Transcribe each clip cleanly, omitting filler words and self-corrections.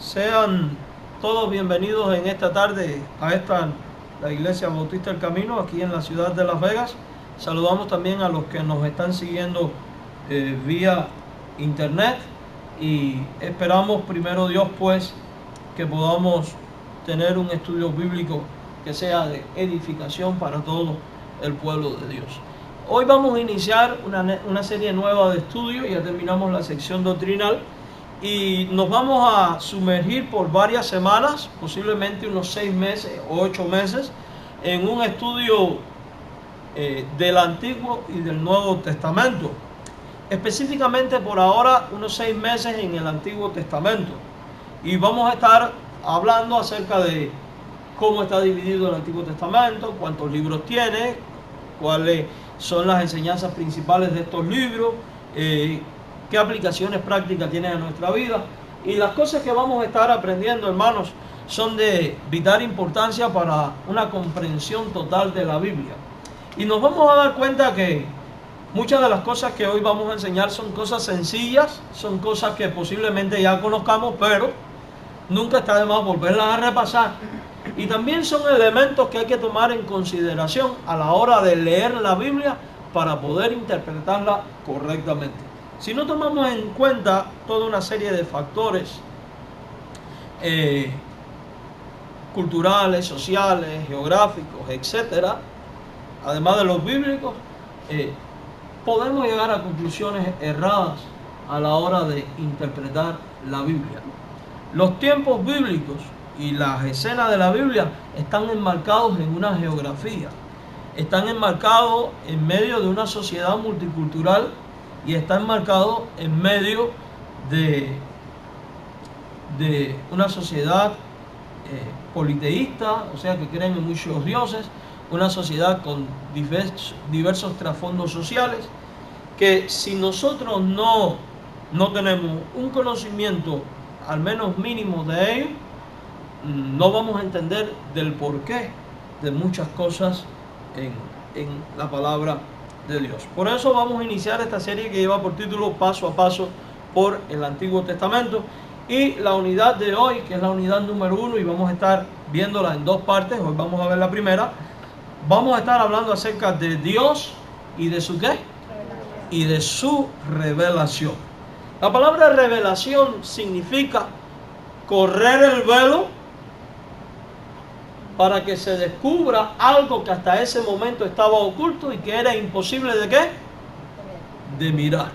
Sean todos bienvenidos en esta tarde a la Iglesia Bautista del Camino, aquí en la ciudad de Las Vegas. Saludamos también a los que nos están siguiendo vía internet y esperamos, primero Dios, pues, que podamos tener un estudio bíblico que sea de edificación para todo el pueblo de Dios. Hoy vamos a iniciar una serie nueva de estudios. Ya terminamos la sección doctrinal y nos vamos a sumergir por varias semanas, posiblemente unos 6 meses o 8 meses, en un estudio del Antiguo y del Nuevo Testamento. Específicamente por ahora unos 6 meses en el Antiguo Testamento. Y vamos a estar hablando acerca de cómo está dividido el Antiguo Testamento, cuántos libros tiene, cuáles son las enseñanzas principales de estos libros, qué aplicaciones prácticas tienen en nuestra vida. Y las cosas que vamos a estar aprendiendo, hermanos, son de vital importancia para una comprensión total de la Biblia. Y nos vamos a dar cuenta que muchas de las cosas que hoy vamos a enseñar son cosas sencillas, son cosas que posiblemente ya conozcamos, pero nunca está de más volverlas a repasar. Y también son elementos que hay que tomar en consideración a la hora de leer la Biblia para poder interpretarla correctamente. Si no tomamos en cuenta toda una serie de factores culturales, sociales, geográficos, etcétera, además de los bíblicos, podemos llegar a conclusiones erradas a la hora de interpretar la Biblia. Los tiempos bíblicos y las escenas de la Biblia están enmarcados en una geografía, están enmarcados en medio de una sociedad multicultural y están enmarcados en medio de una sociedad politeísta, o sea, que creen en muchos dioses, una sociedad con diversos trasfondos sociales, que si nosotros no tenemos un conocimiento al menos mínimo de ello, no vamos a entender del porqué de muchas cosas en la palabra de Dios. Por eso vamos a iniciar esta serie que lleva por título Paso a Paso por el Antiguo Testamento, y la unidad de hoy, que es la unidad número 1, y vamos a estar viéndola en 2 partes. Hoy vamos a ver la primera. Vamos a estar hablando acerca de Dios y de su ¿qué? Y de su revelación. La palabra revelación significa correr el velo para que se descubra algo que hasta ese momento estaba oculto y que era imposible ¿de qué? De mirar.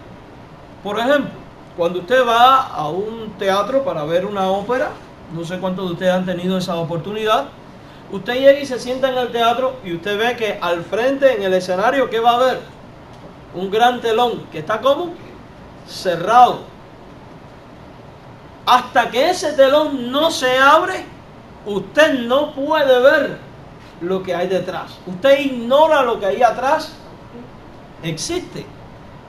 Por ejemplo, cuando usted va a un teatro para ver una ópera, no sé cuántos de ustedes han tenido esa oportunidad, usted llega y se sienta en el teatro y usted ve que al frente en el escenario, ¿qué va a haber? Un gran telón que está como cerrado. Hasta que ese telón no se abre, usted no puede ver lo que hay detrás. Usted ignora lo que hay atrás existe.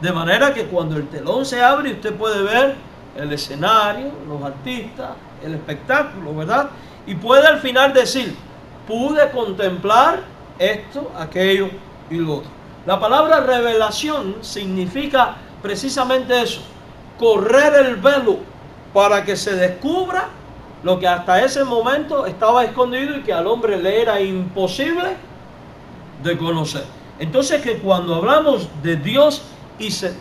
De manera que cuando el telón se abre, usted puede ver el escenario, los artistas, el espectáculo, ¿verdad? Y puede al final decir, pude contemplar esto, aquello y lo otro. La palabra revelación significa precisamente eso, correr el velo para que se descubra lo que hasta ese momento estaba escondido y que al hombre le era imposible de conocer. Entonces, que cuando hablamos de Dios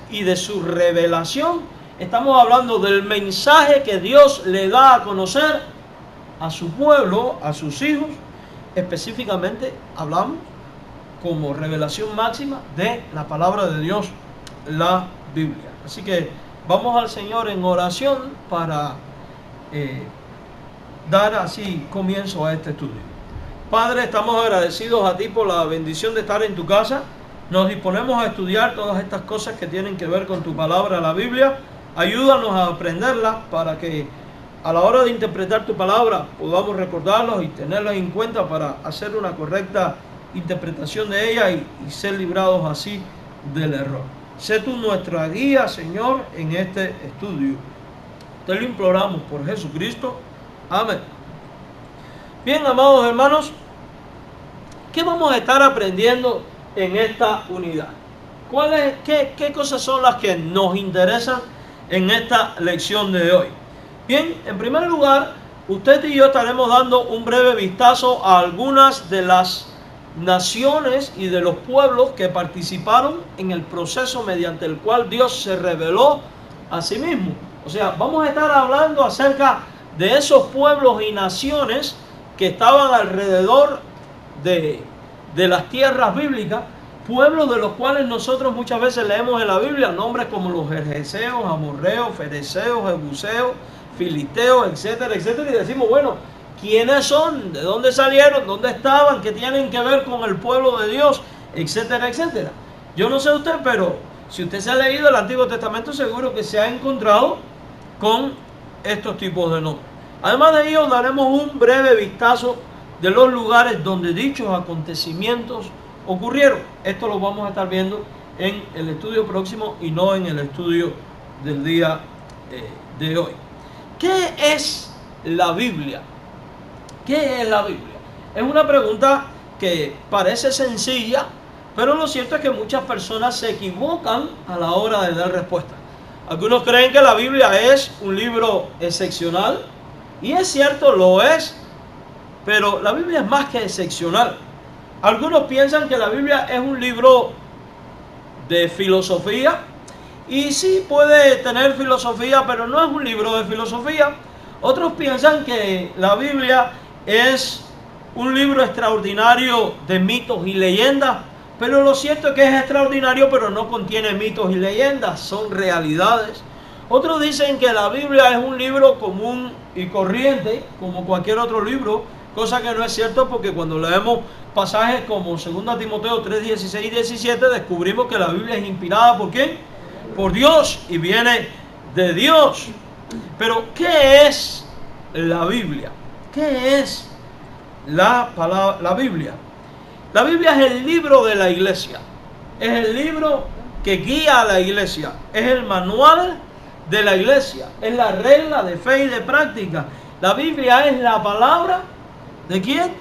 y de su revelación, estamos hablando del mensaje que Dios le da a conocer a su pueblo, a sus hijos. Específicamente hablamos como revelación máxima de la palabra de Dios, la Biblia. Así que vamos al Señor en oración para dar así comienzo a este estudio. Padre, estamos agradecidos a ti por la bendición de estar en tu casa. Nos disponemos a estudiar todas estas cosas que tienen que ver con tu palabra, la Biblia. Ayúdanos a aprenderla para que a la hora de interpretar tu palabra podamos recordarlos y tenerlas en cuenta para hacer una correcta interpretación de ella y ser librados así del error. Sé tú nuestra guía, Señor, en este estudio. Te lo imploramos por Jesucristo. Amén. Bien, amados hermanos, ¿qué vamos a estar aprendiendo en esta unidad? ¿Qué cosas son las que nos interesan en esta lección de hoy? Bien, en primer lugar, usted y yo estaremos dando un breve vistazo a algunas de las naciones y de los pueblos que participaron en el proceso mediante el cual Dios se reveló a sí mismo. O sea, vamos a estar hablando acerca de esos pueblos y naciones que estaban alrededor de las tierras bíblicas, pueblos de los cuales nosotros muchas veces leemos en la Biblia nombres como los gergeseos, amorreos, fereceos, jebuseos, filisteos, etcétera, etcétera, y decimos, bueno, ¿quiénes son? ¿De dónde salieron? ¿Dónde estaban? ¿Qué tienen que ver con el pueblo de Dios? Etcétera, etcétera. Yo no sé usted, pero si usted se ha leído el Antiguo Testamento, seguro que se ha encontrado con estos tipos de nombres. Además de ello, daremos un breve vistazo de los lugares donde dichos acontecimientos ocurrieron. Esto lo vamos a estar viendo en el estudio próximo y no en el estudio del día de hoy. ¿Qué es la Biblia? ¿Qué es la Biblia? Es una pregunta que parece sencilla, pero lo cierto es que muchas personas se equivocan a la hora de dar respuesta. Algunos creen que la Biblia es un libro excepcional, y es cierto, lo es, pero la Biblia es más que excepcional. Algunos piensan que la Biblia es un libro de filosofía, y sí puede tener filosofía, pero no es un libro de filosofía. Otros piensan que la Biblia es un libro extraordinario de mitos y leyendas, pero lo cierto es que es extraordinario, pero no contiene mitos y leyendas, son realidades. Otros dicen que la Biblia es un libro común y corriente, como cualquier otro libro, cosa que no es cierto, porque cuando leemos pasajes como 2 Timoteo 3, 16 y 17, descubrimos que la Biblia es inspirada ¿por quién? Por Dios, y viene de Dios. Pero ¿qué es la Biblia? ¿Qué es la Biblia? La Biblia es el libro de la iglesia, es el libro que guía a la iglesia, es el manual de la iglesia, es la regla de fe y de práctica. La Biblia es la palabra ¿de quién?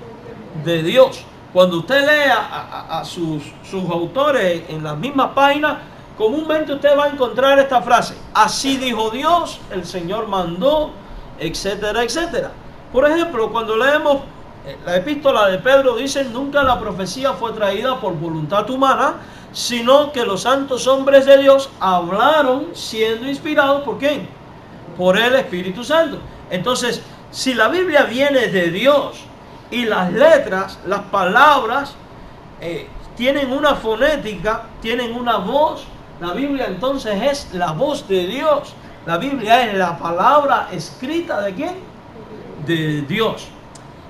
De Dios. Cuando usted lee a sus autores en las mismas páginas, comúnmente usted va a encontrar esta frase: así dijo Dios, el Señor mandó, etcétera, etcétera. Por ejemplo, cuando leemos la epístola de Pedro, dice: nunca la profecía fue traída por voluntad humana, sino que los santos hombres de Dios hablaron siendo inspirados ¿por quién? Por el Espíritu Santo. Entonces, si la Biblia viene de Dios y las letras, las palabras tienen una fonética, tienen una voz, la Biblia entonces es la voz de Dios. La Biblia es la palabra escrita ¿de quién? De Dios.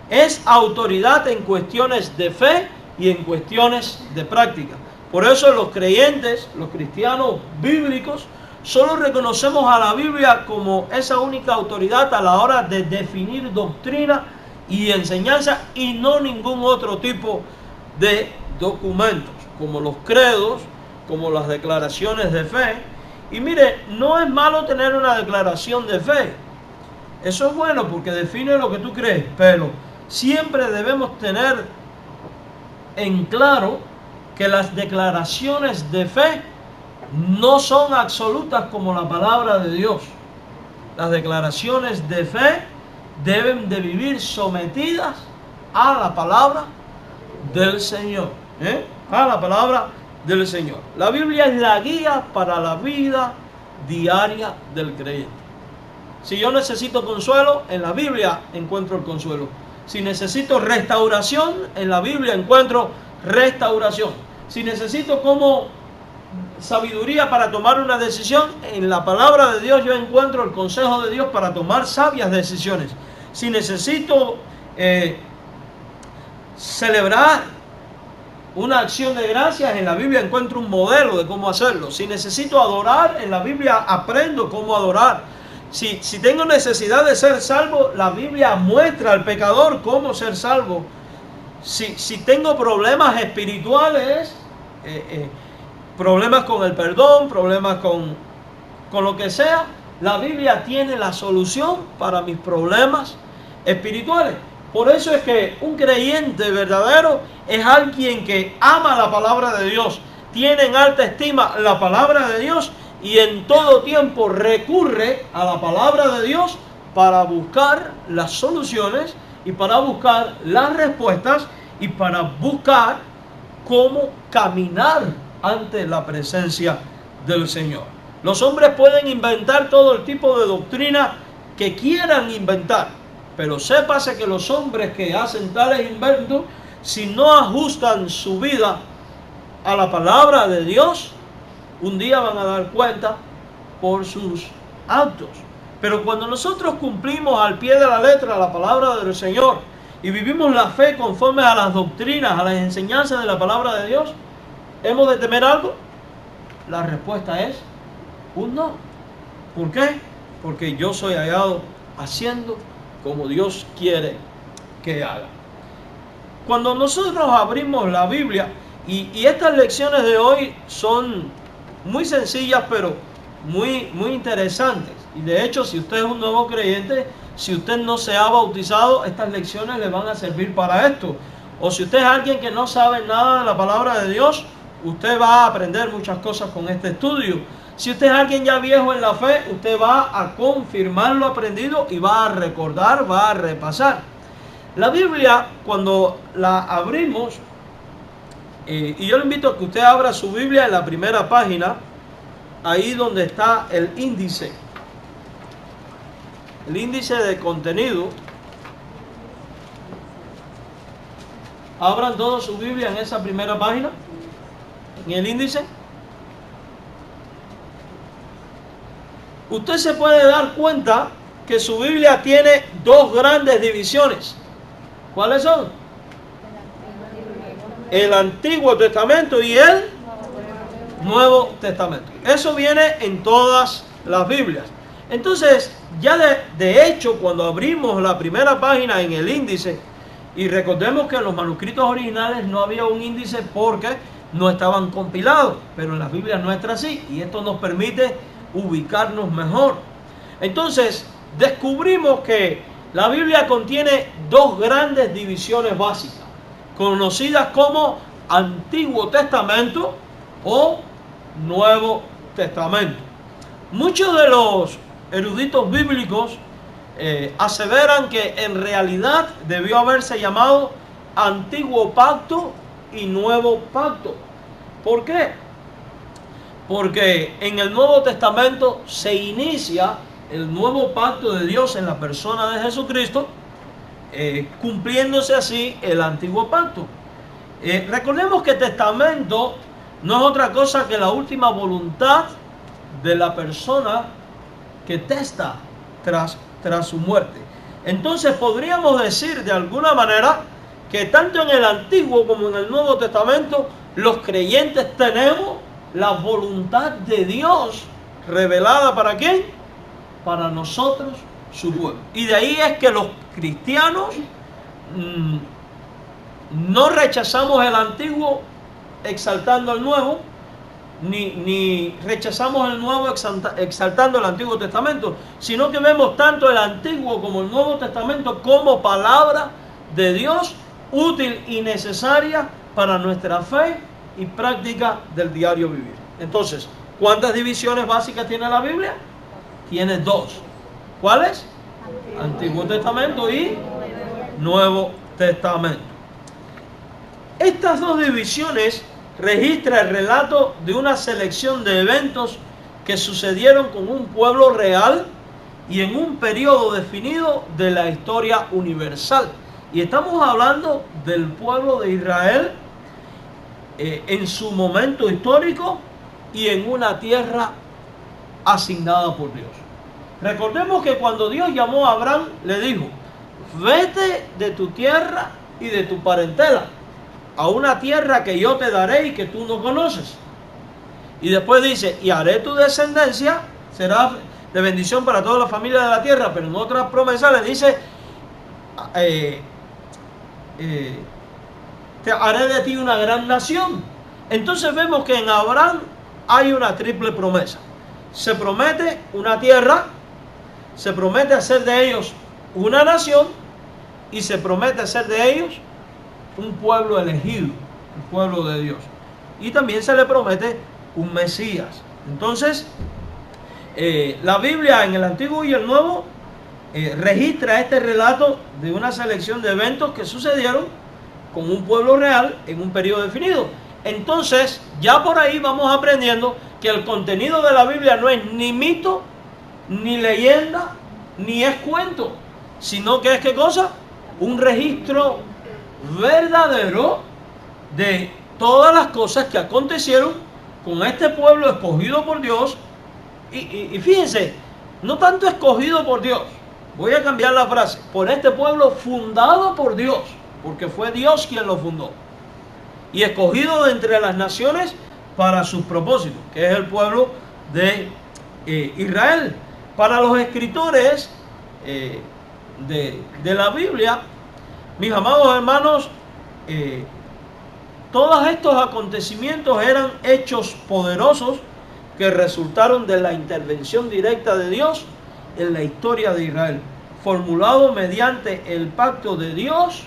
Es autoridad en cuestiones de fe y en cuestiones de práctica. Por eso los creyentes, los cristianos bíblicos, solo reconocemos a la Biblia como esa única autoridad a la hora de definir doctrina y enseñanza, y no ningún otro tipo de documentos, como los credos, como las declaraciones de fe. Y mire, no es malo tener una declaración de fe. Eso es bueno porque define lo que tú crees, pero siempre debemos tener en claro que las declaraciones de fe no son absolutas como la palabra de Dios. Las declaraciones de fe deben de vivir sometidas a la palabra del Señor. A la palabra del Señor. La Biblia es la guía para la vida diaria del creyente. Si yo necesito consuelo, en la Biblia encuentro el consuelo. Si necesito restauración, en la Biblia encuentro restauración. Si necesito como sabiduría para tomar una decisión, en la palabra de Dios yo encuentro el consejo de Dios para tomar sabias decisiones. Si necesito celebrar una acción de gracias, en la Biblia encuentro un modelo de cómo hacerlo. Si necesito adorar, en la Biblia aprendo cómo adorar. Si tengo necesidad de ser salvo, la Biblia muestra al pecador cómo ser salvo. Si tengo problemas espirituales, problemas con el perdón, problemas con lo que sea, la Biblia tiene la solución para mis problemas espirituales. Por eso es que un creyente verdadero es alguien que ama la palabra de Dios, tiene en alta estima la palabra de Dios y en todo tiempo recurre a la palabra de Dios para buscar las soluciones y para buscar las respuestas y para buscar cómo caminar ante la presencia del Señor. Los hombres pueden inventar todo el tipo de doctrina que quieran inventar, pero sépase que los hombres que hacen tales inventos, si no ajustan su vida a la palabra de Dios, un día van a dar cuenta por sus actos. Pero cuando nosotros cumplimos al pie de la letra la palabra del Señor y vivimos la fe conforme a las doctrinas, a las enseñanzas de la palabra de Dios, ¿hemos de temer algo? La respuesta es un no. ¿Por qué? Porque yo soy hallado haciendo como Dios quiere que haga. Cuando nosotros abrimos la Biblia, y estas lecciones de hoy son muy sencillas, pero muy interesantes. Y de hecho, si usted es un nuevo creyente, si usted no se ha bautizado, estas lecciones le van a servir para esto. O si usted es alguien que no sabe nada de la palabra de Dios, usted va a aprender muchas cosas con este estudio. Si usted es alguien ya viejo en la fe, usted va a confirmar lo aprendido y va a recordar, va a repasar. La Biblia, cuando la abrimos, y yo le invito a que usted abra su Biblia en la primera página, ahí donde está el índice de contenido. Abran todos su Biblia en esa primera página, en el índice. Usted se puede dar cuenta que su Biblia tiene dos grandes divisiones. ¿Cuáles son? El Antiguo Testamento y el Nuevo Testamento. Eso viene en todas las Biblias. Entonces, ya de hecho, cuando abrimos la primera página en el índice, y recordemos que en los manuscritos originales no había un índice porque no estaban compilados, pero en las Biblias nuestras sí, y esto nos permite ubicarnos mejor. Entonces, descubrimos que la Biblia contiene dos grandes divisiones básicas, conocidas como Antiguo Testamento o Nuevo Testamento. Muchos de los eruditos bíblicos aseveran que en realidad debió haberse llamado Antiguo Pacto y Nuevo Pacto. ¿Por qué? Porque en el Nuevo Testamento se inicia el nuevo pacto de Dios en la persona de Jesucristo, cumpliéndose así el Antiguo Pacto. Recordemos que testamento no es otra cosa que la última voluntad de la persona que testa tras su muerte. Entonces podríamos decir de alguna manera que tanto en el Antiguo como en el Nuevo Testamento los creyentes tenemos la voluntad de Dios revelada ¿para quién? Para nosotros, su pueblo. Y de ahí es que los cristianos no rechazamos el Antiguo exaltando el Nuevo, ni rechazamos el Nuevo exaltando el Antiguo Testamento, sino que vemos tanto el Antiguo como el Nuevo Testamento como palabra de Dios útil y necesaria para nuestra fe y práctica del diario vivir. Entonces, ¿cuántas divisiones básicas tiene la Biblia? Tiene dos. ¿Cuáles? Antiguo Testamento y Nuevo Testamento. Estas dos divisiones registran el relato de una selección de eventos que sucedieron con un pueblo real y en un periodo definido de la historia universal. Y estamos hablando del pueblo de Israel en su momento histórico y en una tierra asignada por Dios. Recordemos que cuando Dios llamó a Abraham, le dijo: vete de tu tierra y de tu parentela a una tierra que yo te daré y que tú no conoces. Y después dice: y haré tu descendencia, será de bendición para toda la familia de la tierra. Pero en otra promesa le dice: te haré de ti una gran nación. Entonces vemos que en Abraham hay una triple promesa. Se promete una tierra, se promete hacer de ellos una nación y se promete hacer de ellos un pueblo elegido, el pueblo de Dios. Y también se le promete un Mesías. Entonces, la Biblia en el Antiguo y el Nuevo registra este relato de una selección de eventos que sucedieron con un pueblo real en un periodo definido. Entonces, ya por ahí vamos aprendiendo que el contenido de la Biblia no es ni mito, ni leyenda, ni es cuento, sino que es, ¿qué cosa? Un registro verdadero de todas las cosas que acontecieron con este pueblo escogido por Dios. Y fíjense, no tanto escogido por Dios, voy a cambiar la frase, por este pueblo fundado por Dios, porque fue Dios quien lo fundó, y escogido de entre las naciones para sus propósitos, que es el pueblo de Israel. Para los escritores de la Biblia, mis amados hermanos, todos estos acontecimientos eran hechos poderosos que resultaron de la intervención directa de Dios en la historia de Israel, formulado mediante el pacto de Dios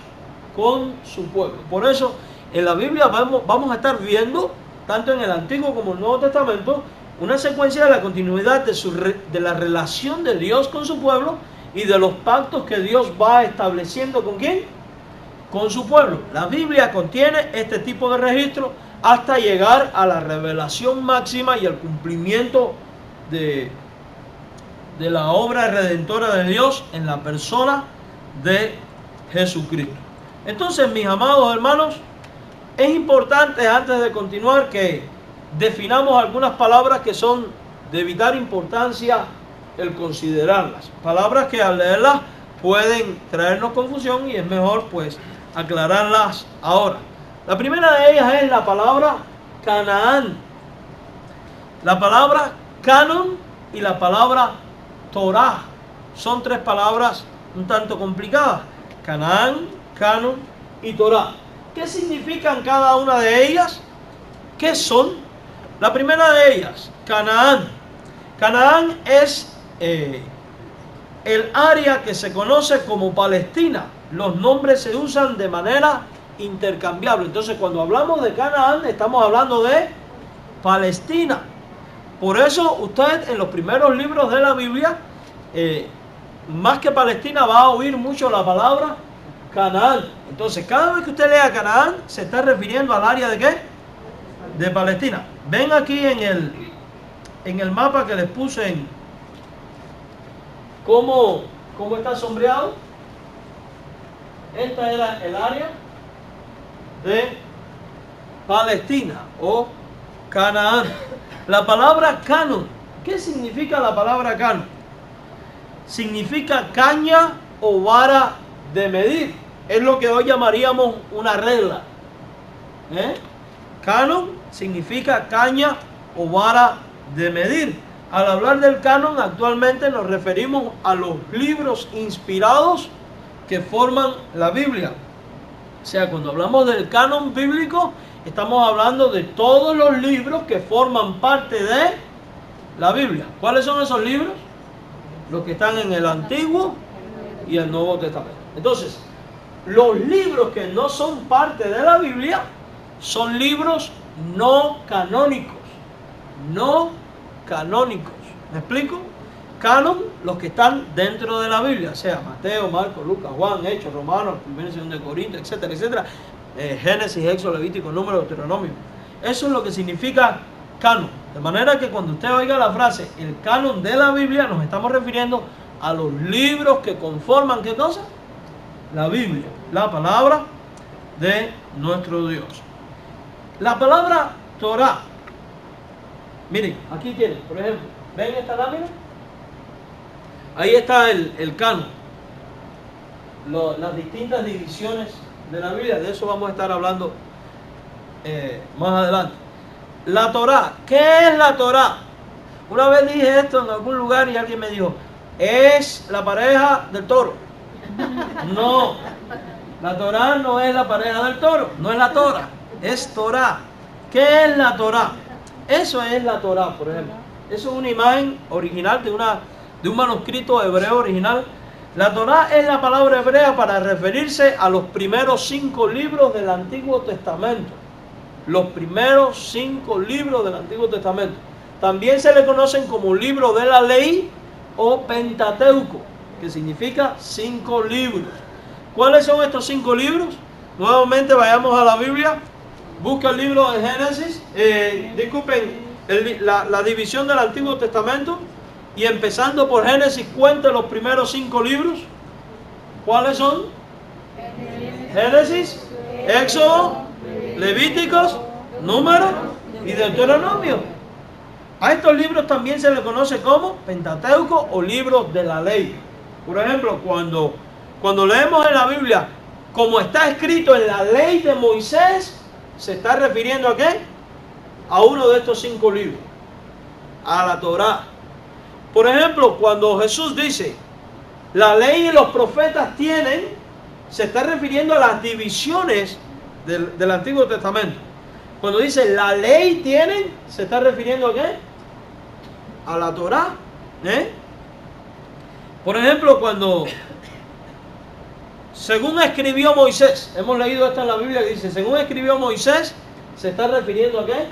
con su pueblo. Por eso en la Biblia vamos a estar viendo, tanto en el Antiguo como el Nuevo Testamento, una secuencia de la continuidad de la relación de Dios con su pueblo y de los pactos que Dios va estableciendo ¿con quién? Con su pueblo. La Biblia contiene este tipo de registro hasta llegar a la revelación máxima y al cumplimiento de la obra redentora de Dios en la persona de Jesucristo. Entonces, mis amados hermanos, es importante antes de continuar que definamos algunas palabras que son de vital importancia el considerarlas. Palabras que al leerlas pueden traernos confusión y es mejor pues aclararlas ahora. La primera de ellas es la palabra Canaán. La palabra canon y la palabra Torah son tres palabras un tanto complicadas. Canaán, canon y Torah. ¿Qué significan cada una de ellas? ¿Qué son? La primera de ellas, Canaán. Canaán es el área que se conoce como Palestina. Los nombres se usan de manera intercambiable. Entonces, cuando hablamos de Canaán, estamos hablando de Palestina. Por eso, usted en los primeros libros de la Biblia, más que Palestina, va a oír mucho la palabra Canaán. Entonces, cada vez que usted lea Canaán, se está refiriendo al área de ¿qué? De Palestina. Ven aquí en el mapa que les puse cómo está sombreado. Esta era el área de Palestina o Canaán. La palabra canon, ¿qué significa la palabra canon? Significa caña o vara de medir. Es lo que hoy llamaríamos una regla. Canon significa caña o vara de medir. Al hablar del canon, actualmente nos referimos a los libros inspirados que forman la Biblia. O sea, cuando hablamos del canon bíblico, estamos hablando de todos los libros que forman parte de la Biblia. ¿Cuáles son esos libros? Los que están en el Antiguo y el Nuevo Testamento. Entonces, los libros que no son parte de la Biblia son libros no canónicos. No canónicos. ¿Me explico? Canon, los que están dentro de la Biblia, sea Mateo, Marcos, Lucas, Juan, Hechos, Romanos, 1 y 2 de Corintios, etcétera, etcétera. Génesis, Éxodo, Levítico, Número, Deuteronomio. Eso es lo que significa canon. De manera que cuando usted oiga la frase, el canon de la Biblia, nos estamos refiriendo a los libros que conforman, ¿qué cosa? La Biblia, la palabra de nuestro Dios. La palabra Torah. Miren, aquí tienen, por ejemplo, ¿ven esta lámina? Ahí está el canon. Las distintas divisiones de la Biblia, de eso vamos a estar hablando más adelante. La Torah, ¿qué es la Torah? Una vez dije esto en algún lugar y alguien me dijo, es la pareja del toro. No, la Torah no es la pareja del toro, no es la Torah, es Torah. ¿Qué es la Torah? Eso es la Torah, por ejemplo. Eso es una imagen original de un manuscrito hebreo original. La Torah es la palabra hebrea para referirse a los primeros 5 libros del Antiguo Testamento. Los primeros 5 libros del Antiguo Testamento. También se le conocen como libro de la ley o Pentateuco. que significa 5 libros. ¿Cuáles son estos 5 libros? Nuevamente vayamos a la Biblia. Busca el libro de Génesis. Disculpen, la división del Antiguo Testamento. Y empezando por Génesis, cuente los primeros 5 libros. ¿Cuáles son? Génesis, Éxodo, Levíticos, Números y Deuteronomio. A estos libros también se les conoce como Pentateuco o libros de la ley. Por ejemplo, cuando leemos en la Biblia, como está escrito en la ley de Moisés, se está refiriendo ¿a qué? A uno de estos 5 libros, a la Torá. Por ejemplo, cuando Jesús dice, la ley y los profetas tienen, se está refiriendo a las divisiones del Antiguo Testamento. Cuando dice, la ley tienen, se está refiriendo ¿a qué? A la Torá. Por ejemplo, cuando según escribió Moisés, hemos leído esto en la Biblia que dice, según escribió Moisés, se está refiriendo ¿a qué?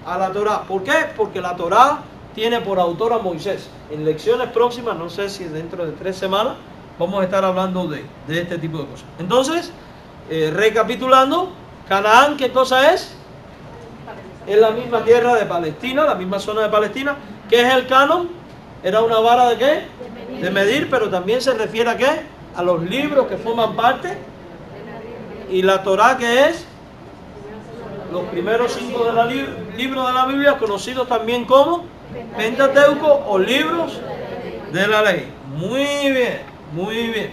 A la Torá. ¿Por qué? Porque la Torá tiene por autor a Moisés. En lecciones próximas, no sé si dentro de 3 semanas, vamos a estar hablando de este tipo de cosas. Entonces, recapitulando, Canaán, ¿qué cosa es? Es la misma tierra de Palestina, la misma zona de Palestina. ¿Qué es el canon? Era una vara de ¿qué? De medir, pero también se refiere a ¿qué? A los libros que forman parte. Y la Torá, ¿qué es? Los primeros 5 libros de la Biblia, conocidos también como Pentateuco o libros de la ley. Muy bien, muy bien.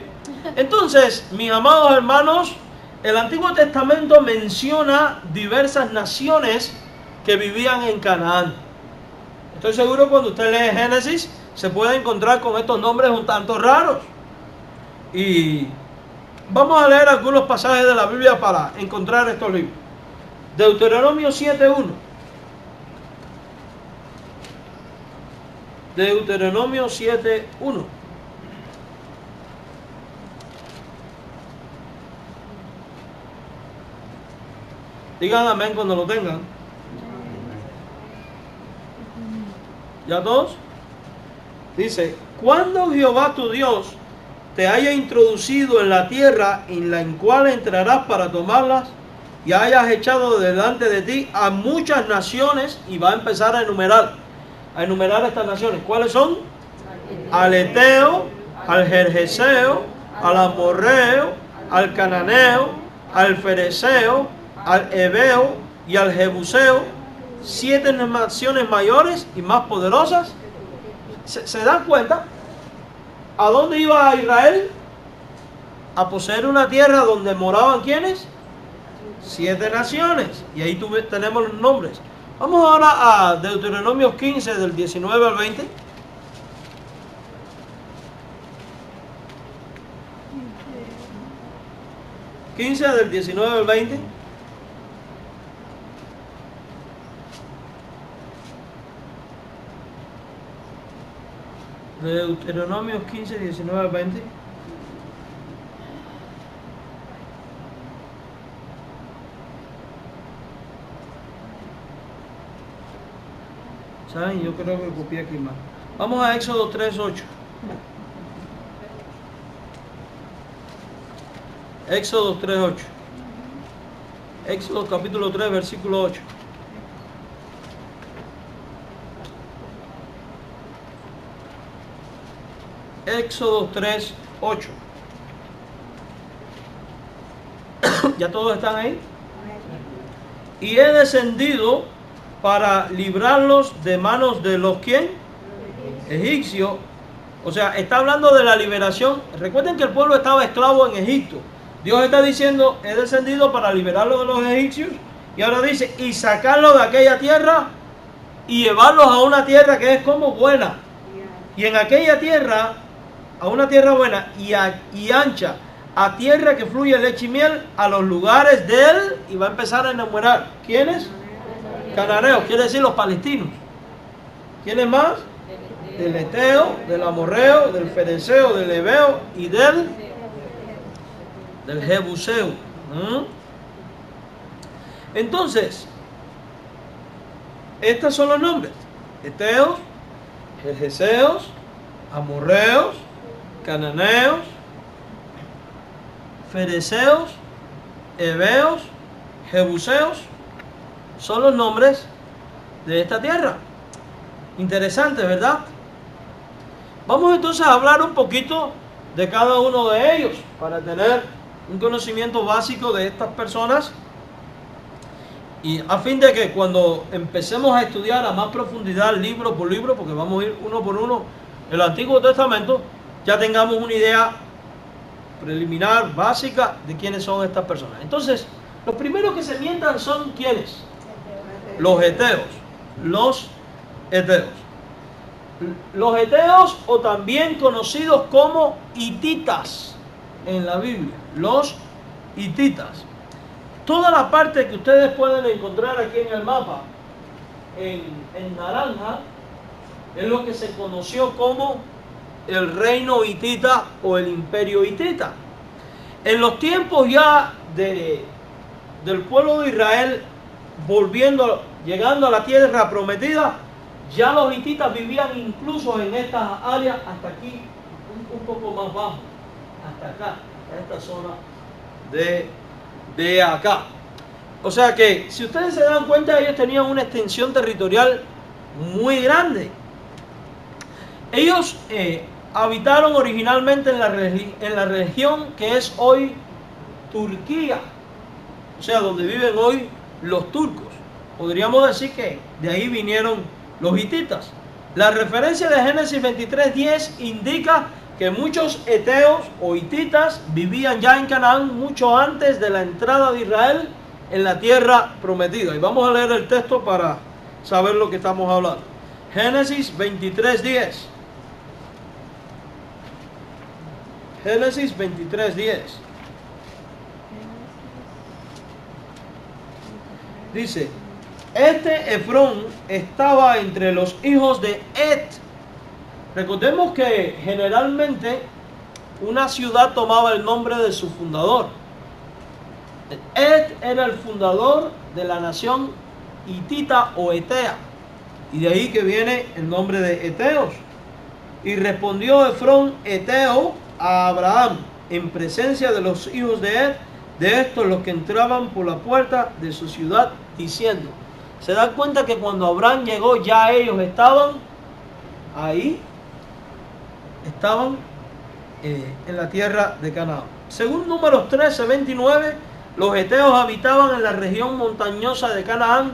Entonces, mis amados hermanos, el Antiguo Testamento menciona diversas naciones que vivían en Canaán. Estoy seguro cuando usted lee Génesis se puede encontrar con estos nombres un tanto raros. Y vamos a leer algunos pasajes de la Biblia para encontrar estos libros. Deuteronomio 7:1. Deuteronomio 7:1. Digan amén cuando lo tengan. ¿Ya todos? Dice, cuando Jehová tu Dios te haya introducido en la tierra en la cual entrarás para tomarlas, y hayas echado delante de ti a muchas naciones, y va a empezar a enumerar estas naciones. ¿Cuáles son? Al Eteo, al Gergeseo, al Amorreo, al Cananeo, al Fereceo, al Heveo y al Jebuseo, 7 naciones mayores y más poderosas. ¿Se dan cuenta? ¿A dónde iba Israel? A poseer una tierra donde moraban ¿quiénes? 7 naciones. Y ahí tenemos los nombres. Vamos ahora a Deuteronomio 15 del 19 al 20. Del 19 al 20. Deuteronomio 15, 19 al 20. ¿Saben? Yo creo que copié aquí más. Vamos a Éxodo 3:8. Éxodo 3:8. Éxodo capítulo 3, versículo 8. Éxodo 3:8. ¿Ya todos están ahí? Y he descendido para librarlos de manos de los ¿quién? Egipcios. O sea, está hablando de la liberación. Recuerden que el pueblo estaba esclavo en Egipto. Dios está diciendo, he descendido para liberarlos de los egipcios. Y ahora dice, y sacarlos de aquella tierra y llevarlos a una tierra que es como buena. Y en aquella tierra, a una tierra buena y ancha, a tierra que fluye leche y miel, a los lugares de él, y va a empezar a enumerar. ¿Quiénes? Cananeos, quiere decir los palestinos. ¿Quiénes más? Del Eteo, del Amorreo, del Fereceo, del Heveo y del Jebuseo. Entonces, estos son los nombres: Eteos, Gergeseos, Amorreos, cananeos, fereceos, heveos, jebuseos, son los nombres de esta tierra. Interesante, ¿verdad? Vamos entonces a hablar un poquito de cada uno de ellos para tener un conocimiento básico de estas personas y a fin de que cuando empecemos a estudiar a más profundidad libro por libro, porque vamos a ir uno por uno el Antiguo Testamento, ya tengamos una idea preliminar, básica de quiénes son estas personas. Entonces, los primeros que se mientan son ¿quiénes? Los heteos. Los heteos. Los heteos, o también conocidos como hititas en la Biblia. Los hititas. Toda la parte que ustedes pueden encontrar aquí en el mapa, en naranja, es lo que se conoció como el reino hitita o el imperio hitita. En los tiempos ya del pueblo de Israel llegando a la tierra prometida, ya los hititas vivían incluso en estas áreas hasta aquí, un poco más bajo, hasta acá, hasta esta zona de acá. O sea que, si ustedes se dan cuenta, ellos tenían una extensión territorial muy grande. Ellos habitaron originalmente en la región que es hoy Turquía, o sea, donde viven hoy los turcos. Podríamos decir que de ahí vinieron los hititas. La referencia de Génesis 23:10 indica que muchos heteos o hititas vivían ya en Canaán mucho antes de la entrada de Israel en la tierra prometida. Y vamos a leer el texto para saber lo que estamos hablando. Génesis 23:10. Génesis 23:10. Dice: Efrón estaba entre los hijos de Et. Recordemos que generalmente una ciudad tomaba el nombre de su fundador. Et era el fundador de la nación hitita o etea, y de ahí que viene el nombre de Eteos. Y respondió Efrón eteo a Abraham en presencia de los hijos de Et, de estos los que entraban por la puerta de su ciudad, diciendo. Se dan cuenta que cuando Abraham llegó ya ellos estaban ahí, estaban en la tierra de Canaán. Según Números 13:29, los heteos habitaban en la región montañosa de Canaán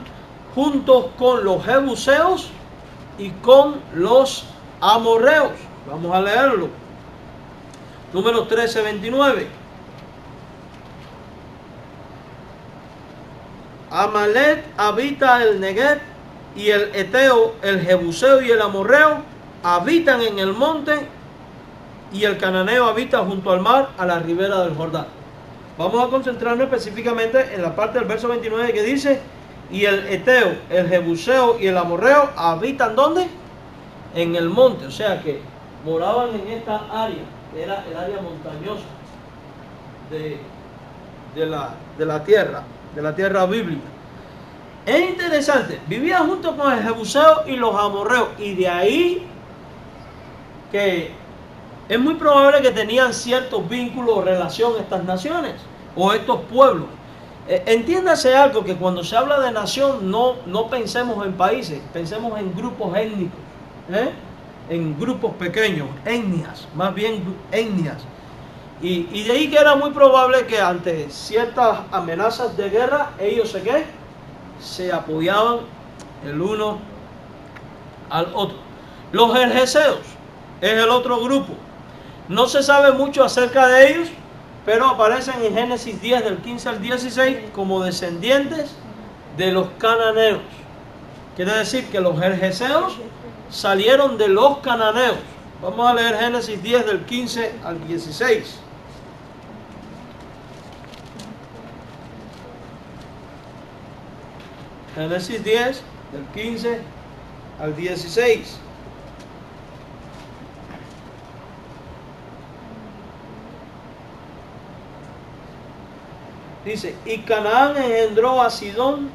juntos con los jebuseos y con los amorreos. Vamos a leerlo. Números 13:29. Amalek habita el Negev, y el eteo, el jebuseo y el amorreo habitan en el monte, y el cananeo habita junto al mar a la ribera del Jordán. Vamos a concentrarnos específicamente en la parte del verso 29 que dice: y el eteo, el jebuseo y el amorreo habitan ¿dónde? En el monte. O sea que moraban en esta área, que era el área montañosa de la tierra bíblica. Es interesante, vivían junto con el jebuseo y los amorreos, y de ahí que es muy probable que tenían ciertos vínculos o relación estas naciones o estos pueblos. Entiéndase algo, que cuando se habla de nación no pensemos en países, pensemos en grupos étnicos, en grupos pequeños, etnias, más bien etnias. Y de ahí que era muy probable que ante ciertas amenazas de guerra ellos se apoyaban el uno al otro. Los gergeseos es el otro grupo. No se sabe mucho acerca de ellos, pero aparecen en Génesis 10 del 15 al 16 como descendientes de los cananeos. Quiere decir que los gergeseos salieron de los cananeos. Vamos a leer Génesis 10 del 15 al 16. Génesis 10 del 15 al 16. Dice: y Canaán engendró a Sidón,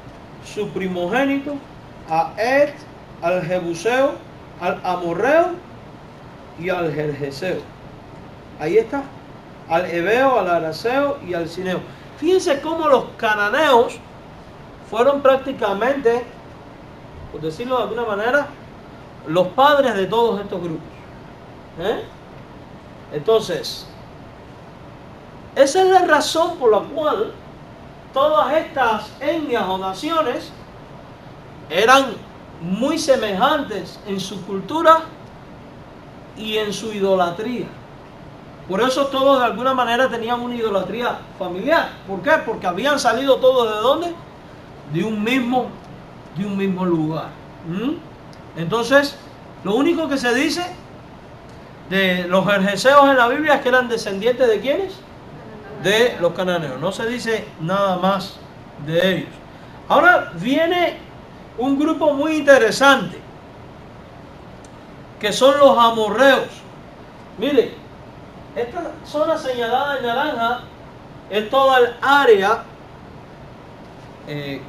su primogénito, a Et, al jebuseo, al amorreo y al gergeseo. Ahí está. Al heveo, al araceo y al cineo. Fíjense cómo los cananeos fueron prácticamente, por decirlo de alguna manera, los padres de todos estos grupos. Entonces, esa es la razón por la cual todas estas etnias o naciones eran muy semejantes en su cultura y en su idolatría. Por eso todos de alguna manera tenían una idolatría familiar. ¿Por qué? Porque habían salido todos ¿de dónde? De un mismo lugar. Entonces, lo único que se dice de los gergeseos en la Biblia es que eran descendientes ¿de quiénes? De los cananeos. No se dice nada más de ellos. Ahora viene un grupo muy interesante, que son los amorreos. Mire, esta zona señalada en naranja es toda el área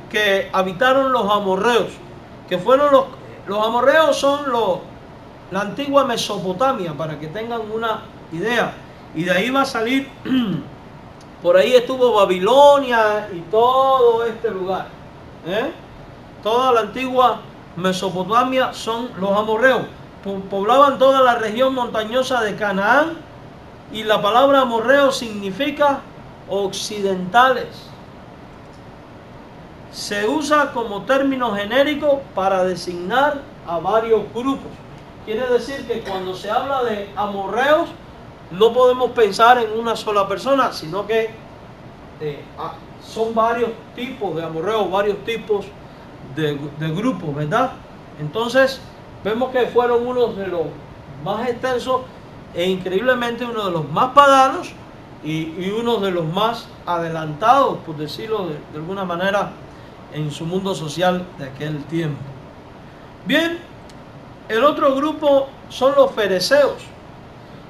que habitaron los amorreos, que fueron los amorreos son la antigua Mesopotamia, para que tengan una idea, y de ahí va a salir, por ahí estuvo Babilonia y todo este lugar, toda la antigua Mesopotamia son los amorreos, poblaban toda la región montañosa de Canaán, y la palabra amorreo significa occidentales. Se usa como término genérico para designar a varios grupos. Quiere decir que cuando se habla de amorreos, no podemos pensar en una sola persona, sino que son varios tipos de amorreos, varios tipos de grupos, ¿verdad? Entonces, vemos que fueron unos de los más extensos e increíblemente uno de los más paganos y uno de los más adelantados, por decirlo de alguna manera, en su mundo social de aquel tiempo. Bien, el otro grupo son los fereceos.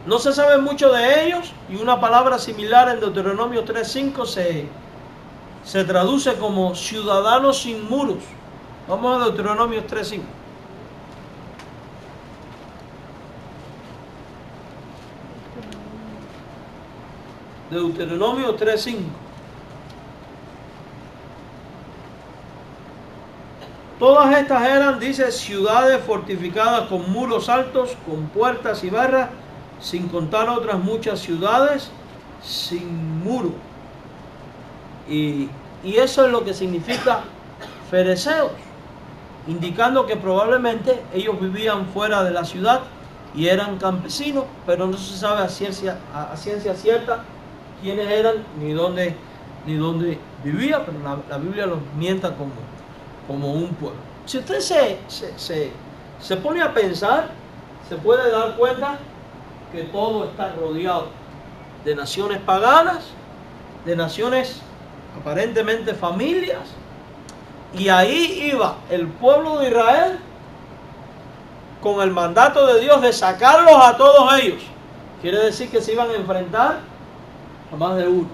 No se sabe mucho de ellos, y una palabra similar en Deuteronomio 3:5 se traduce como ciudadanos sin muros. Vamos a Deuteronomio 3:5. Deuteronomio 3:5. Todas estas eran, dice, ciudades fortificadas con muros altos, con puertas y barras, sin contar otras muchas ciudades sin muro. Y eso es lo que significa fereceos, indicando que probablemente ellos vivían fuera de la ciudad y eran campesinos, pero no se sabe a ciencia cierta quiénes eran ni dónde vivían, pero la Biblia los mienta como un pueblo. Si usted se pone a pensar, se puede dar cuenta que todo está rodeado de naciones paganas, de naciones aparentemente familias, y ahí iba el pueblo de Israel con el mandato de Dios de sacarlos a todos ellos. Quiere decir que se iban a enfrentar a más de uno.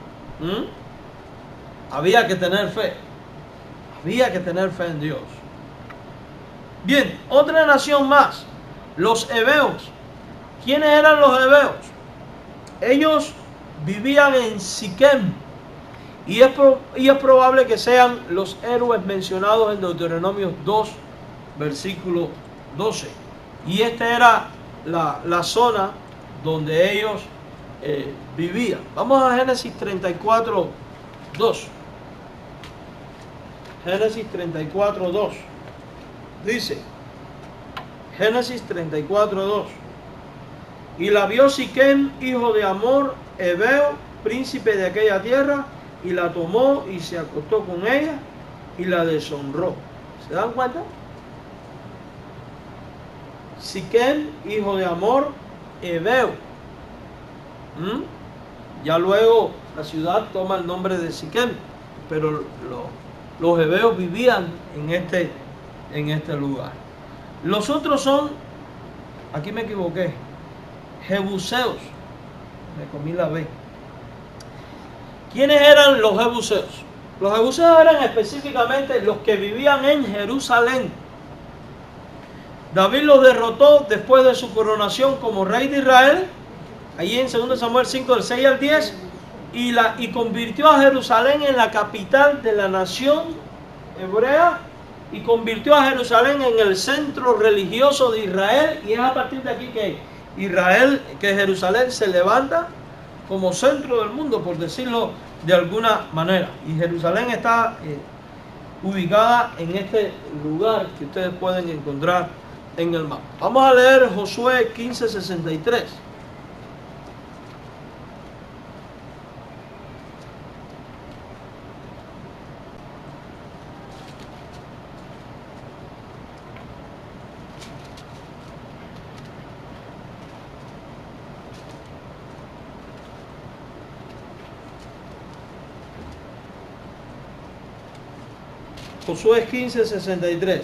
Había que tener fe. Había que tener fe en Dios. Bien, otra nación más, los heveos. ¿Quiénes eran los heveos? Ellos vivían en Siquem, y es probable que sean los héroes mencionados en Deuteronomio 2, versículo 12. Y esta era la zona donde ellos vivían. Vamos a Génesis 34, 2. Génesis 34, 2. Dice, Génesis 34, 2. Y la vio Siquem, hijo de Amor, heveo, príncipe de aquella tierra, y la tomó y se acostó con ella y la deshonró. ¿Se dan cuenta? Siquem, hijo de Amor, heveo. Ya luego la ciudad toma el nombre de Siquem, pero los heveos vivían en este lugar. Los otros son, aquí me equivoqué, jebuseos. Me comí la B. ¿Quiénes eran los jebuseos? Los jebuseos eran específicamente los que vivían en Jerusalén. David los derrotó después de su coronación como rey de Israel. allí en 2 Samuel 5, del 6 al 10, y convirtió a Jerusalén en la capital de la nación hebrea, y convirtió a Jerusalén en el centro religioso de Israel, y es a partir de aquí que Jerusalén se levanta como centro del mundo, por decirlo de alguna manera. Y Jerusalén está ubicada en este lugar que ustedes pueden encontrar en el mapa. Vamos a leer Josué 15:63. Josué 15:63.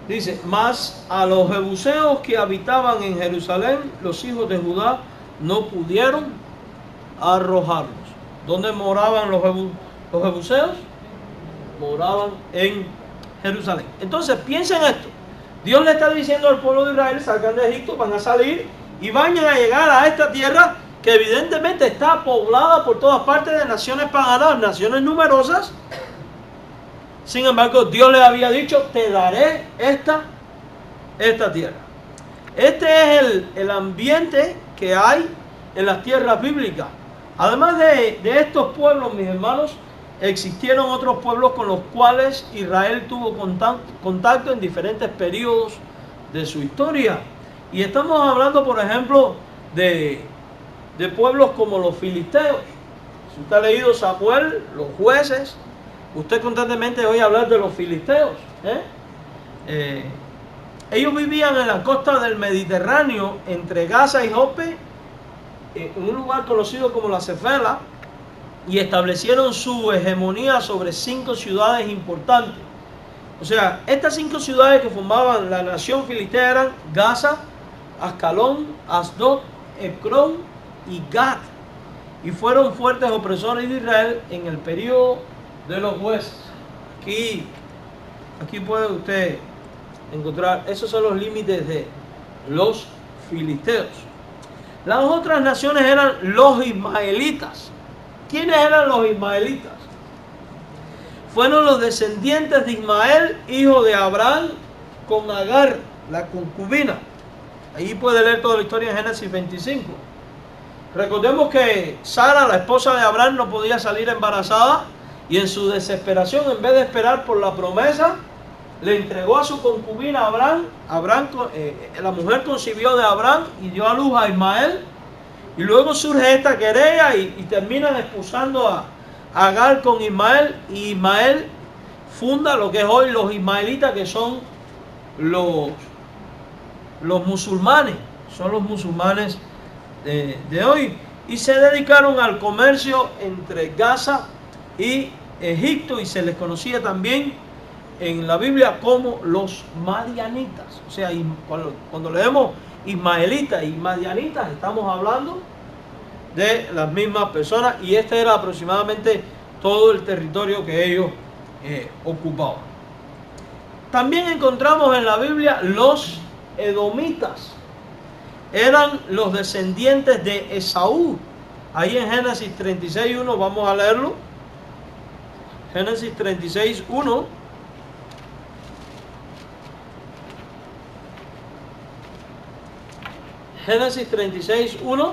Dice: mas a los jebuseos que habitaban en Jerusalén, los hijos de Judá no pudieron arrojarlos. ¿Dónde moraban los jebuseos? Moraban en Jerusalén. Entonces piensen esto. Dios le está diciendo al pueblo de Israel: salgan de Egipto, van a salir y vayan a llegar a esta tierra que evidentemente está poblada por todas partes de naciones paganas, naciones numerosas. Sin embargo, Dios le había dicho: te daré esta tierra. Este es el ambiente que hay en las tierras bíblicas. Además de estos pueblos, mis hermanos, existieron otros pueblos con los cuales Israel tuvo contacto en diferentes periodos de su historia. Y estamos hablando, por ejemplo, de pueblos como los filisteos. Si usted ha leído Samuel, los jueces, usted constantemente oye hablar de los filisteos. Ellos vivían en la costa del Mediterráneo, entre Gaza y Jope, en un lugar conocido como la Cefela, y establecieron su hegemonía sobre 5 ciudades importantes. O sea, estas 5 ciudades que formaban la nación filistea eran Gaza, Ascalón, Asdod, Ecrón y Gat, y fueron fuertes opresores de Israel en el periodo de los jueces. Aquí puede usted encontrar, esos son los límites de los filisteos. Las otras naciones eran los ismaelitas. ¿Quiénes eran los ismaelitas? Fueron los descendientes de Ismael, hijo de Abraham, con Agar, la concubina. Ahí puede leer toda la historia en Génesis 25. Recordemos que Sara, la esposa de Abraham, no podía salir embarazada, y en su desesperación, en vez de esperar por la promesa, le entregó a su concubina a Abraham. La mujer concibió de Abraham y dio a luz a Ismael. Y luego surge esta querella y terminan expulsando a Agar con Ismael. Y Ismael funda lo que es hoy los ismaelitas, que son los musulmanes. Son los musulmanes de hoy. Y se dedicaron al comercio entre Gaza y Egipto, y se les conocía también en la Biblia como los madianitas. O sea, cuando leemos ismaelitas y madianitas, estamos hablando de las mismas personas, y este era aproximadamente todo el territorio que ellos ocupaban. También encontramos en la Biblia los edomitas. Eran los descendientes de Esaú. Ahí en Génesis 36:1 vamos a leerlo. Génesis 36:1. Génesis 36:1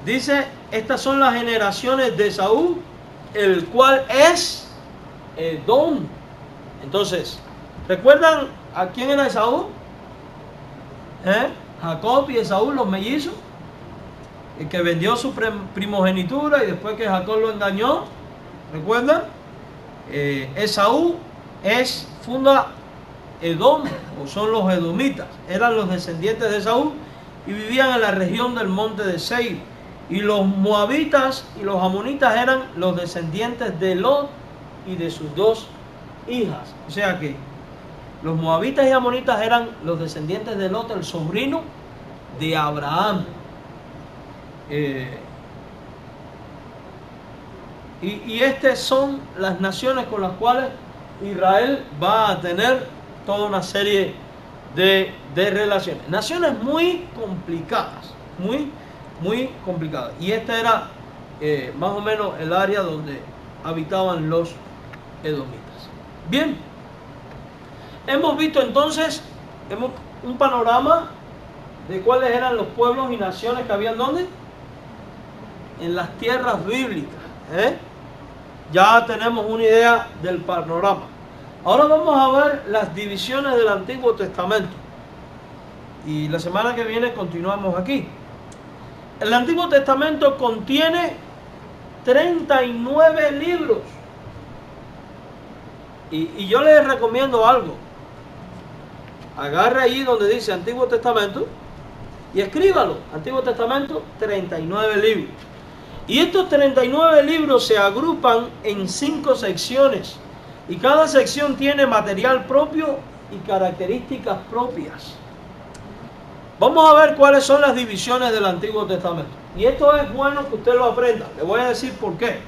dice: estas son las generaciones de Esaú, el cual es Edom. Entonces, ¿recuerdan a quién era Esaú? Jacob y Esaú, los mellizos, el que vendió su primogenitura y después que Jacob lo engañó. ¿Recuerdan? Esaú funda Edom, o son los edomitas. Eran los descendientes de Esaú y vivían en la región del monte de Seir. Y los moabitas y los amonitas eran los descendientes de Lot y de sus 2 hijas. O sea que los moabitas y amonitas eran los descendientes de Lot, el sobrino de Abraham. Y estas son las naciones con las cuales Israel va a tener toda una serie de relaciones. Naciones muy complicadas. muy complicada. Y este era más o menos el área donde habitaban los edomitas. Bien, hemos visto entonces un panorama de cuáles eran los pueblos y naciones que habían ¿dónde? En las tierras bíblicas. Ya tenemos una idea del panorama. Ahora vamos a ver las divisiones del Antiguo Testamento. Y la semana que viene continuamos aquí. El Antiguo Testamento contiene 39 libros. Y yo les recomiendo algo. Agarre ahí donde dice Antiguo Testamento y escríbalo. Antiguo Testamento, 39 libros. Y estos 39 libros se agrupan en 5 secciones. Y cada sección tiene material propio y características propias. Vamos a ver cuáles son las divisiones del Antiguo Testamento. Y esto es bueno que usted lo aprenda. Le voy a decir por qué.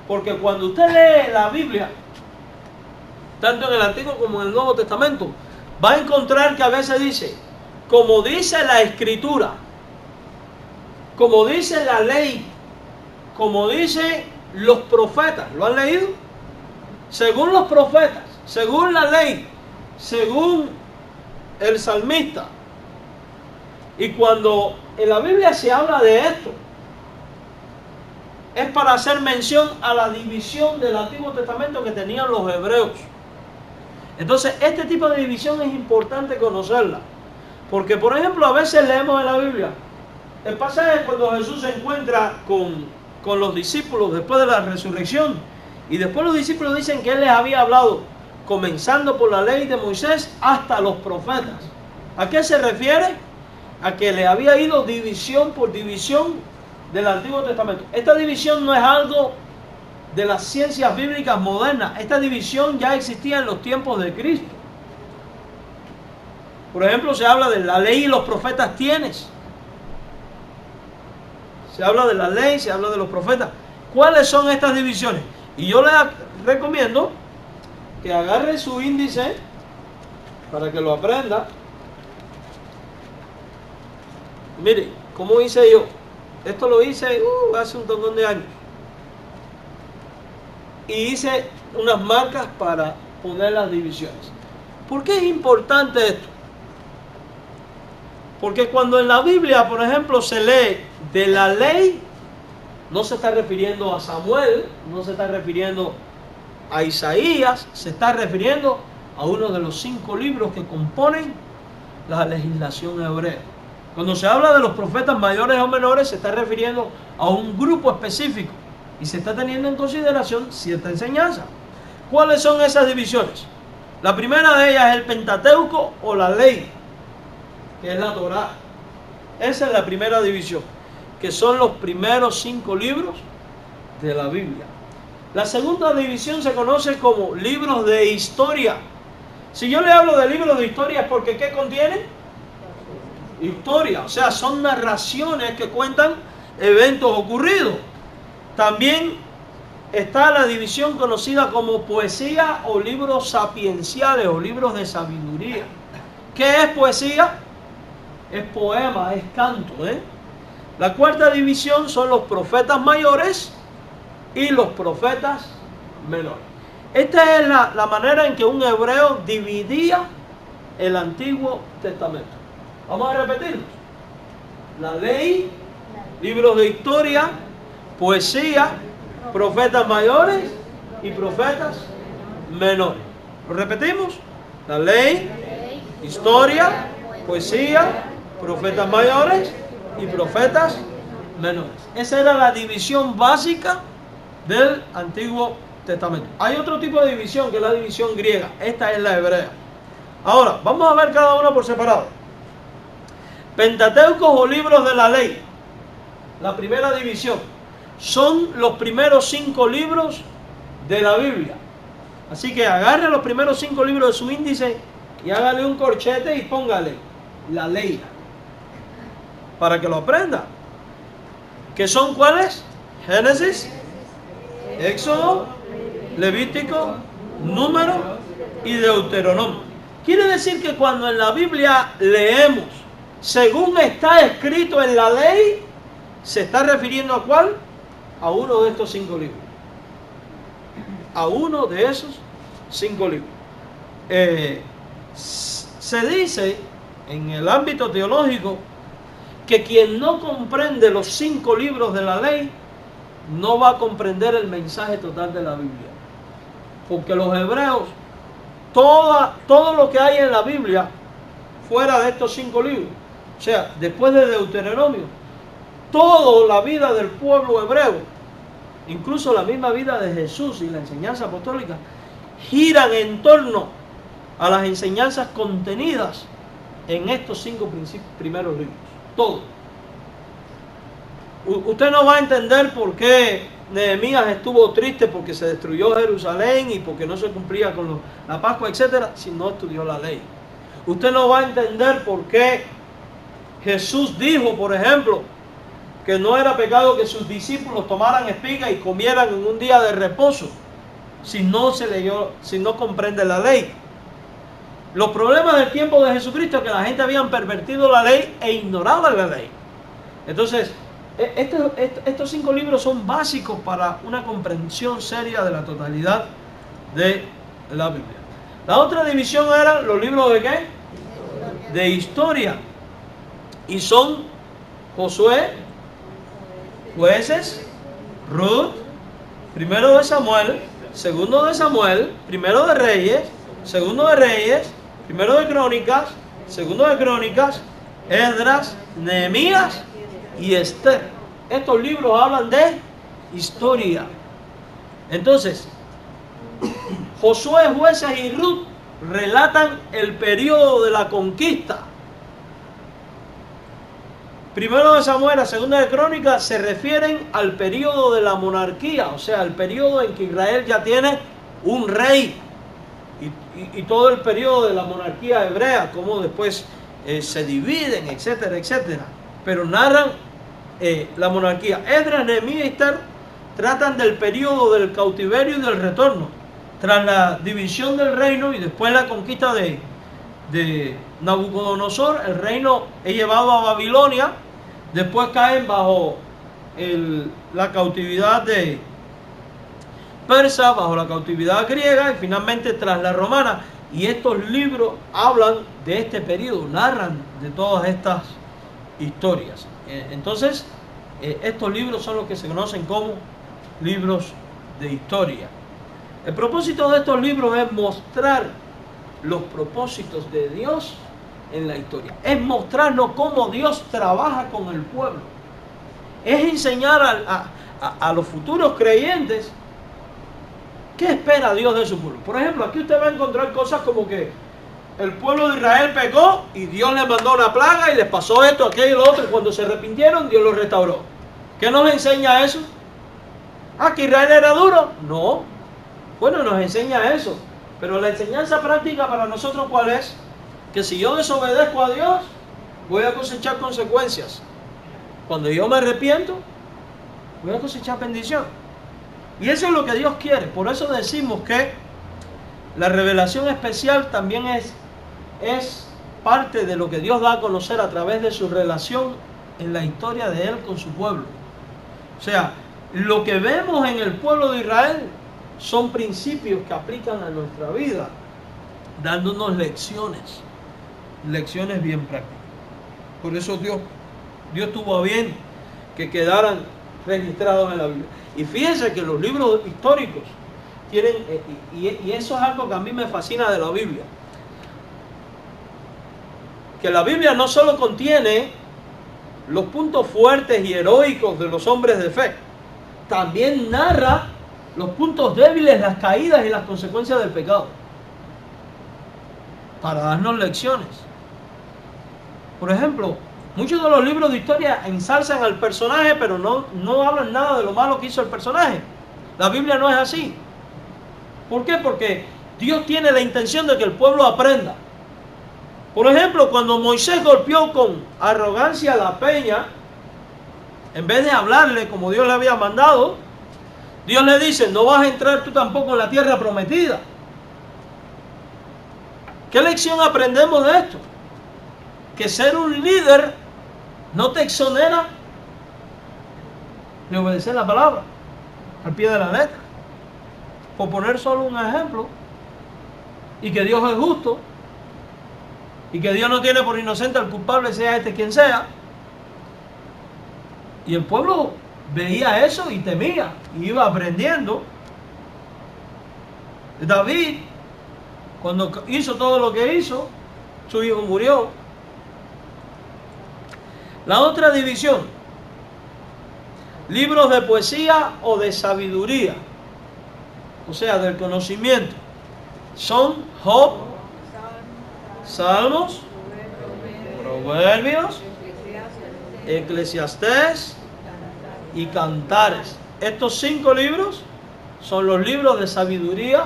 Porque cuando usted lee la Biblia, tanto en el Antiguo como en el Nuevo Testamento, va a encontrar que a veces dice, como dice la Escritura, como dice la ley, como dicen los profetas. ¿Lo han leído? Según los profetas, según la ley, según el salmista. Y cuando en la Biblia se habla de esto, es para hacer mención a la división del Antiguo Testamento que tenían los hebreos. Entonces, este tipo de división es importante conocerla. Porque, por ejemplo, a veces leemos en la Biblia el pasaje cuando Jesús se encuentra con los discípulos después de la resurrección. Y después los discípulos dicen que Él les había hablado, comenzando por la ley de Moisés hasta los profetas. ¿A qué se refiere? A que le había ido división por división del Antiguo Testamento. Esta división no es algo de las ciencias bíblicas modernas. Esta división ya existía en los tiempos de Cristo. Por ejemplo, se habla de la ley y los profetas tienes. Se habla de la ley, se habla de los profetas. ¿Cuáles son estas divisiones? Y yo les recomiendo que agarre su índice para que lo aprenda. Mire, ¿cómo hice yo? Esto lo hice hace un montón de años. Y hice unas marcas para poner las divisiones. ¿Por qué es importante esto? Porque cuando en la Biblia, por ejemplo, se lee de la ley, no se está refiriendo a Samuel, no se está refiriendo a Isaías, se está refiriendo a uno de los 5 libros que componen la legislación hebrea. Cuando se habla de los profetas mayores o menores, se está refiriendo a un grupo específico y se está teniendo en consideración cierta enseñanza. ¿Cuáles son esas divisiones? La primera de ellas es el Pentateuco o la ley, que es la Torá. Esa es la primera división, que son los primeros 5 libros de la Biblia. La segunda división se conoce como libros de historia. Si yo le hablo de libros de historia es porque ¿qué contienen? Historia, o sea, son narraciones que cuentan eventos ocurridos. También está la división conocida como poesía o libros sapienciales o libros de sabiduría. ¿Qué es poesía? Es poema, es canto. La cuarta división son los profetas mayores y los profetas menores. Esta es la manera en que un hebreo dividía el Antiguo Testamento. Vamos a repetirlo. La ley, libros de historia, poesía, profetas mayores y profetas menores. ¿Lo repetimos? La ley, historia, poesía, profetas mayores y profetas menores. Esa era la división básica del Antiguo Testamento. Hay otro tipo de división que es la división griega. Esta es la hebrea. Ahora, vamos a ver cada una por separado. Pentateucos o libros de la ley. La primera división. Son los primeros 5 libros de la Biblia. Así que agarre los primeros 5 libros de su índice y hágale un corchete y póngale la ley. Para que lo aprenda. ¿Qué son cuáles? Génesis, Éxodo, Levítico, Número y Deuteronomio. Quiere decir que cuando en la Biblia leemos según está escrito en la ley, se está refiriendo ¿a cuál? A uno de estos 5 libros. A uno de esos 5 libros. Se dice en el ámbito teológico que quien no comprende los 5 libros de la ley no va a comprender el mensaje total de la Biblia. Porque los hebreos, todo lo que hay en la Biblia, fuera de estos 5 libros, o sea, después de Deuteronomio, toda la vida del pueblo hebreo, incluso la misma vida de Jesús y la enseñanza apostólica, giran en torno a las enseñanzas contenidas en estos 5 primeros libros. Todo. Usted no va a entender por qué Nehemías estuvo triste porque se destruyó Jerusalén y porque no se cumplía con la Pascua, etcétera, si no estudió la ley. Usted no va a entender por qué Jesús dijo, por ejemplo, que no era pecado que sus discípulos tomaran espiga y comieran en un día de reposo, si no comprende la ley. Los problemas del tiempo de Jesucristo es que la gente habían pervertido la ley e ignoraba la ley. Entonces, estos 5 libros son básicos para una comprensión seria de la totalidad de la Biblia. La otra división eran los libros de ¿qué? De historia. Y son Josué, Jueces, Ruth, primero de Samuel, segundo de Samuel, primero de Reyes, segundo de Reyes, primero de Crónicas, segundo de Crónicas, Esdras, Nehemías y Esther. Estos libros hablan de historia. Entonces, Josué, Jueces y Ruth relatan el periodo de la conquista. Primero de Samuel, segunda de Crónicas se refieren al periodo de la monarquía, o sea, el periodo en que Israel ya tiene un rey y todo el periodo de la monarquía hebrea, cómo después se dividen, etcétera, etcétera. Pero narran la monarquía. Esdras, Nehemías y Esther tratan del periodo del cautiverio y del retorno, tras la división del reino y después la conquista de Nabucodonosor. El reino es llevado a Babilonia, después caen bajo la cautividad de persa, bajo la cautividad griega y finalmente tras la romana. Y estos libros hablan de este periodo, narran de todas estas historias. Entonces, estos libros son los que se conocen como libros de historia. El propósito de estos libros es mostrar los propósitos de Dios en la historia. Es mostrarnos cómo Dios trabaja con el pueblo. Es enseñar a los futuros creyentes qué espera Dios de su pueblo. Por ejemplo, aquí usted va a encontrar cosas como que el pueblo de Israel pecó y Dios les mandó una plaga y les pasó esto, aquello y lo otro. Y cuando se arrepintieron, Dios los restauró. ¿Qué nos enseña eso? ¿Ah, que Israel era duro? No. Bueno, nos enseña eso. Pero la enseñanza práctica para nosotros, ¿cuál es? Que si yo desobedezco a Dios, voy a cosechar consecuencias. Cuando yo me arrepiento, voy a cosechar bendición. Y eso es lo que Dios quiere. Por eso decimos que la revelación especial también es parte de lo que Dios da a conocer a través de su relación en la historia de Él con su pueblo. O sea, lo que vemos en el pueblo de Israel son principios que aplican a nuestra vida, dándonos lecciones bien prácticas. Por eso Dios tuvo a bien que quedaran registrados en la Biblia. Y fíjense que los libros históricos tienen, y eso es algo que a mí me fascina de la Biblia, que la Biblia no solo contiene los puntos fuertes y heroicos de los hombres de fe, también narra los puntos débiles, las caídas y las consecuencias del pecado, para darnos lecciones. Por ejemplo, muchos de los libros de historia ensalzan al personaje, pero no hablan nada de lo malo que hizo el personaje. La Biblia no es así. ¿Por qué? Porque Dios tiene la intención de que el pueblo aprenda. Por ejemplo, cuando Moisés golpeó con arrogancia la peña, en vez de hablarle como Dios le había mandado, Dios le dice: no vas a entrar tú tampoco en la tierra prometida. ¿Qué lección aprendemos de esto? que ser un líder no te exonera de obedecer la palabra al pie de la letra. Por poner solo un ejemplo, y que Dios es justo, y que Dios no tiene por inocente al culpable, sea este quien sea. Y el pueblo veía eso y temía, y iba aprendiendo. David, cuando hizo todo lo que hizo, su hijo murió. La otra división, libros de poesía o de sabiduría, o sea, del conocimiento, son Job, Salmos, Proverbios, Eclesiastés y Cantares. Estos 5 libros son los libros de sabiduría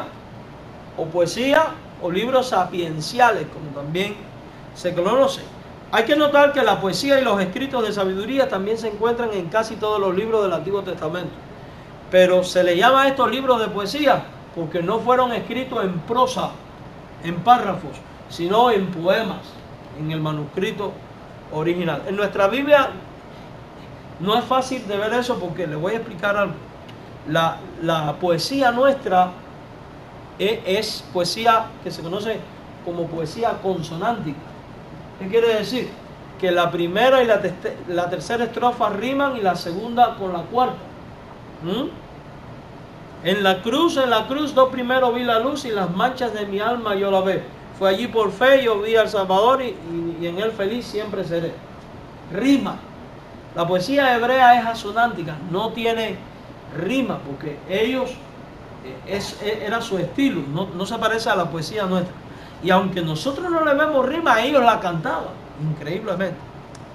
o poesía o libros sapienciales, como también se conocen. Hay que notar que la poesía y los escritos de sabiduría también se encuentran en casi todos los libros del Antiguo Testamento. Pero se le llama a estos libros de poesía porque no fueron escritos en prosa, en párrafos, sino en poemas, en el manuscrito original. En nuestra Biblia no es fácil de ver eso porque les voy a explicar algo. La poesía nuestra es poesía que se conoce como poesía consonántica. ¿Qué quiere decir? Que la primera y la tercera estrofa riman y la segunda con la cuarta. En la cruz, do primero vi la luz y las manchas de mi alma yo la ve. Fue allí por fe, yo vi al Salvador y en él feliz siempre seré. Rima. La poesía hebrea es asonántica, no tiene rima, porque ellos, era su estilo, no se parece a la poesía nuestra. Y aunque nosotros no le vemos rima, ellos la cantaban, increíblemente.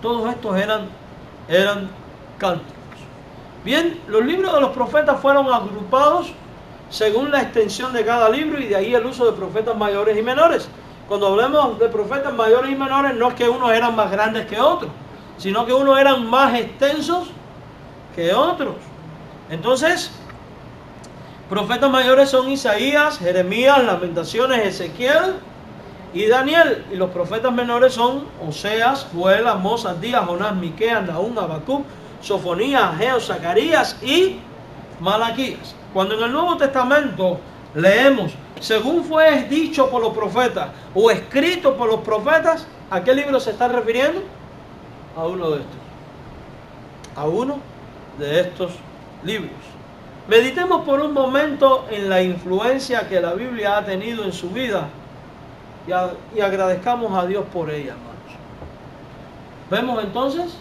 Todos estos eran cánticos. Bien, los libros de los profetas fueron agrupados según la extensión de cada libro, y de ahí el uso de profetas mayores y menores. Cuando hablamos de profetas mayores y menores, no es que unos eran más grandes que otros, sino que unos eran más extensos que otros. Entonces, profetas mayores son Isaías, Jeremías, Lamentaciones, Ezequiel y Daniel. Y los profetas menores son Oseas, Joel, Amós, Abdías, Jonás, Miqueas, Nahum, Habacuc, Sofonías, Ageo, Zacarías y Malaquías. Cuando en el Nuevo Testamento leemos, según fue dicho por los profetas o escrito por los profetas, ¿a qué libro se está refiriendo? A uno de estos. A uno de estos libros. Meditemos por un momento en la influencia que la Biblia ha tenido en su vida y agradezcamos a Dios por ella, hermanos. Vemos entonces,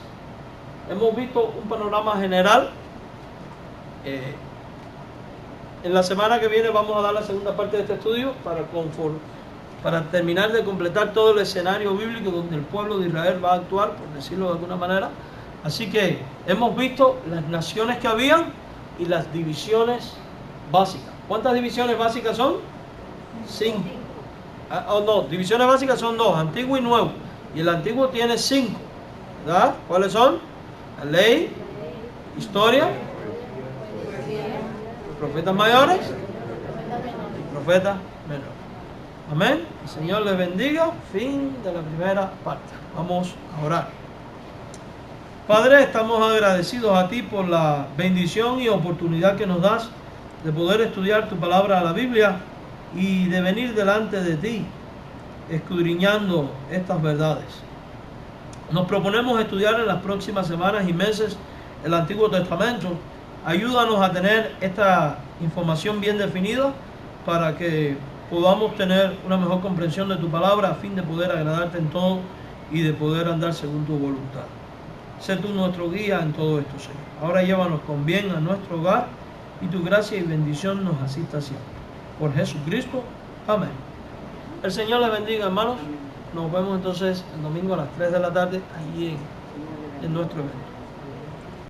hemos visto un panorama general. En la semana que viene vamos a dar la segunda parte de este estudio para terminar de completar todo el escenario bíblico donde el pueblo de Israel va a actuar, por decirlo de alguna manera. Así que hemos visto las naciones que habían y las divisiones básicas. ¿Cuántas divisiones básicas son? 5. No, divisiones básicas son 2, antiguo y nuevo. Y el antiguo tiene 5, ¿verdad? ¿Cuáles son? La ley, historia, profetas mayores y profetas menores. Amén. El Señor les bendiga. Fin de la primera parte. Vamos a orar. Padre, estamos agradecidos a ti por la bendición y oportunidad que nos das de poder estudiar tu palabra, la Biblia, y de venir delante de ti escudriñando estas verdades. Nos proponemos estudiar en las próximas semanas y meses el Antiguo Testamento. Ayúdanos a tener esta información bien definida para que podamos tener una mejor comprensión de tu palabra a fin de poder agradarte en todo y de poder andar según tu voluntad. Sé tú nuestro guía en todo esto, Señor. Ahora llévanos con bien a nuestro hogar y tu gracia y bendición nos asista siempre. Por Jesucristo. Amén. El Señor les bendiga, hermanos. Nos vemos entonces el domingo a las 3 de la tarde allí en nuestro evento.